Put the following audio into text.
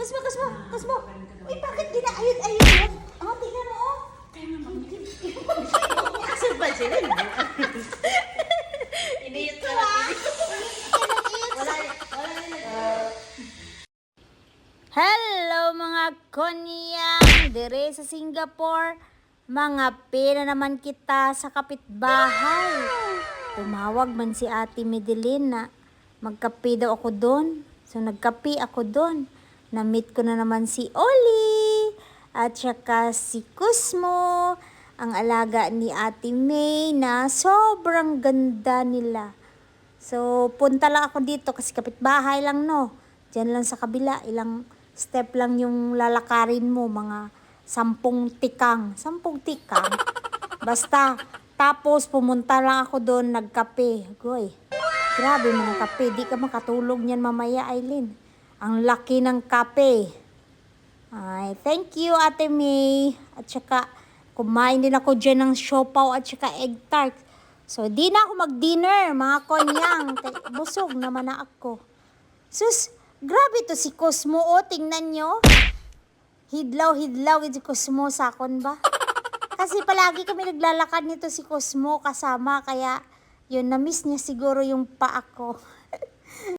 Kusmo, kusmo, kusmo. Uy, bakit ginaayod-ayod yun? Oh, tingnan mo, oh. Asan ba sila? Iniyot ka lang. Hello mga konyang dire sa Singapore. Mga pena naman kita sa kapitbahay. Tumawag man si Ate Medeline na magkape daw ako doon. So nagkape ako doon. Na-meet ko na naman si Oli at saka si Kusmo, ang alaga ni Ate May na sobrang ganda nila. So punta lang ako dito kasi kapitbahay lang, no. Diyan lang sa kabila, ilang step lang yung lalakarin mo, mga 10 tikang. 10 tikang. Basta, tapos pumunta lang ako doon, nagkape. Goy, grabe man ang kape. Di ka makatulog niyan mamaya, Aileen. Ang laki ng kape. Ay, thank you, Ate May. At saka, kumain din ako dyan ng siopaw at saka egg tart. So, di na ako mag-dinner, mga konyang. Busog naman na ako. Sus, grabe to si Cosmo, oh. Tingnan nyo. Hidlaw-hidlaw si Cosmo sa akon ba? Kasi palagi kami naglalakad nito si Cosmo kasama. Kaya, yun, na-miss niya siguro yung paa ko.